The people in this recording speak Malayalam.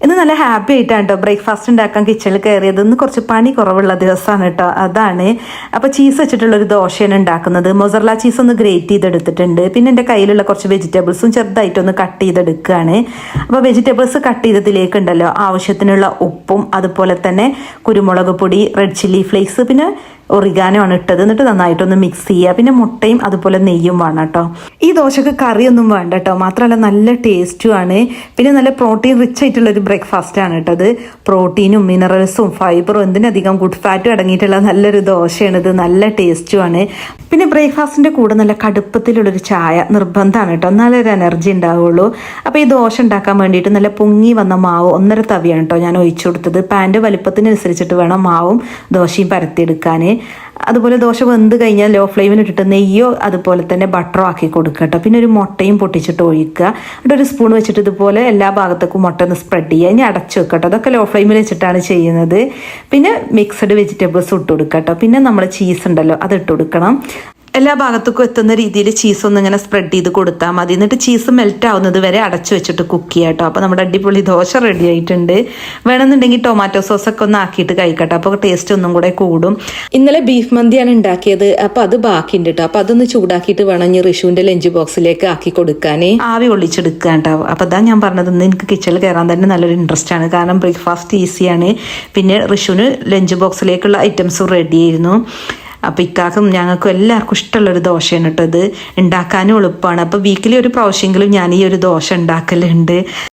ഇന്ന് നല്ല ഹാപ്പി ആയിട്ടാണ് കേട്ടോ ബ്രേക്ക്ഫാസ്റ്റ് ഉണ്ടാക്കാൻ കിച്ചണിൽ കയറിയത്. ഇന്ന് കുറച്ച് പണി കുറവുള്ള ദിവസമാണ് കേട്ടോ, അതാണ്. അപ്പോൾ ചീസ് വെച്ചിട്ടുള്ളൊരു ദോശയാണ് ഉണ്ടാക്കുന്നത്. മൊസറല്ല ചീസ് ഒന്ന് ഗ്രേറ്റ് ചെയ്തെടുത്തിട്ടുണ്ട്. പിന്നെ എൻ്റെ കയ്യിലുള്ള കുറച്ച് വെജിറ്റബിൾസും ചെറുതായിട്ടൊന്ന് കട്ട് ചെയ്തെടുക്കുകയാണ്. അപ്പോൾ വെജിറ്റബിൾസ് കട്ട് ചെയ്തതിലേക്ക് ഉണ്ടല്ലോ ആവശ്യത്തിനുള്ള ഉപ്പും അതുപോലെ തന്നെ കുരുമുളക് പൊടി, റെഡ് ചില്ലി ഫ്ലേക്സ്, പിന്നെ ഒറിഗാനോ ആണ് ഇട്ടത്. എന്നിട്ട് നന്നായിട്ടൊന്ന് മിക്സ് ചെയ്യുക. പിന്നെ മുട്ടയും അതുപോലെ നെയ്യും വേണം കേട്ടോ. ഈ ദോശക്ക് കറിയൊന്നും വേണ്ട കേട്ടോ, മാത്രമല്ല നല്ല ടേസ്റ്റും ആണ്. പിന്നെ നല്ല പ്രോട്ടീൻ റിച്ച് ആയിട്ടുള്ളൊരു ബ്രേക്ക്ഫാസ്റ്റ് ആണ് കേട്ടത്. പ്രോട്ടീനും മിനറൽസും ഫൈബറും എന്തിനധികം ഗുഡ് ഫാറ്റും അടങ്ങിയിട്ടുള്ള നല്ലൊരു ദോശയാണിത്. നല്ല ടേസ്റ്റും ആണ്. പിന്നെ ബ്രേക്ക്ഫാസ്റ്റിൻ്റെ കൂടെ നല്ല കടുപ്പത്തിലുള്ളൊരു ചായ നിർബന്ധമാണ് കേട്ടോ, നല്ലൊരു എനർജി ഉണ്ടാവുള്ളൂ. അപ്പോൾ ഈ ദോശ ഉണ്ടാക്കാൻ വേണ്ടിയിട്ട് നല്ല പൊങ്ങി വന്ന മാവ് 1.5 തവിയാണ് കേട്ടോ ഞാൻ ഒഴിച്ചു കൊടുത്തത്. പാൻ്റെ വലിപ്പത്തിനനുസരിച്ചിട്ട് വേണം മാവും ദോശയും പരത്തിയെടുക്കാൻ. അതുപോലെ ദോശ വെന്ത് കഴിഞ്ഞാൽ ലോ ഫ്ലെയിമിൽ ഇട്ടിട്ട് നെയ്യോ അതുപോലെ തന്നെ ബട്ടറോ ആക്കി കൊടുക്കുക കേട്ടോ. പിന്നെ ഒരു മുട്ടയും പൊട്ടിച്ചിട്ട് ഒഴിക്കുക. എന്നിട്ട് ഒരു സ്പൂൺ വെച്ചിട്ട് ഇതുപോലെ എല്ലാ ഭാഗത്തേക്കും മുട്ട ഒന്ന് സ്പ്രെഡ് ചെയ്യുക. ഇനി അടച്ചു വെക്കുക കേട്ടോ. അതൊക്കെ ലോ ഫ്ലെയിമിൽ വെച്ചിട്ടാണ് ചെയ്യുന്നത്. പിന്നെ മിക്സഡ് വെജിറ്റബിൾസ് ഇട്ട് കൊടുക്കുക കേട്ടോ. പിന്നെ നമ്മൾ ചീസ് ഉണ്ടല്ലോ അത് ഇട്ട് കൊടുക്കണം. എല്ലാ ഭാഗത്തേക്കും എത്തുന്ന രീതിയിൽ ചീസ് ഒന്ന് ഇങ്ങനെ സ്പ്രെഡ് ചെയ്ത് കൊടുത്താൽ മതി. എന്നിട്ട് ചീസ് മെൽറ്റ് ആവുന്നത് വരെ അടച്ചു വെച്ചിട്ട് കുക്ക് ചെയ്യുക കേട്ടോ. അപ്പോൾ നമ്മുടെ അടിപൊളി ദോശ റെഡി ആയിട്ടുണ്ട്. വേണമെന്നുണ്ടെങ്കിൽ ടൊമാറ്റോ സോസൊക്കെ ഒന്ന് ആക്കിയിട്ട് കഴിക്കട്ടെ, അപ്പോൾ ടേസ്റ്റ് ഒന്നും കൂടെ കൂടും. ഇന്നലെ ബീഫ് മന്തിയാണ് ഉണ്ടാക്കിയത്, അപ്പോൾ അത് ബാക്കിയുണ്ട് കേട്ടോ. അപ്പോൾ അതൊന്ന് ചൂടാക്കിയിട്ട് വേണം ഇനി ഋഷുവിൻ്റെ ലഞ്ച് ബോക്സിലേക്ക് ആക്കി കൊടുക്കാൻ. ആവി ഒളിച്ചെടുക്കുക കേട്ടോ. അപ്പോൾ അതാ ഞാൻ പറഞ്ഞത്, ഇന്ന് എനിക്ക് കിച്ചണിൽ കയറാൻ തന്നെ നല്ലൊരു ഇൻട്രസ്റ്റ് ആണ്. കാരണം ബ്രേക്ക്ഫാസ്റ്റ് ഈസിയാണ്. പിന്നെ ഋഷുവിന് ലഞ്ച് ബോക്സിലേക്കുള്ള ഐറ്റംസും റെഡി ആയിരുന്നു. അപ്പോൾ ഇക്കാക്കും ഞങ്ങൾക്കും എല്ലാവർക്കും ഇഷ്ടമുള്ളൊരു ദോശയാണ് കേട്ടോ ഇത്. ഉണ്ടാക്കാനും എളുപ്പമാണ്. അപ്പോൾ വീക്കിലി ഒരു പ്രാവശ്യമെങ്കിലും ഞാൻ ഈ ഒരു ദോശ ഉണ്ടാക്കലുണ്ട്.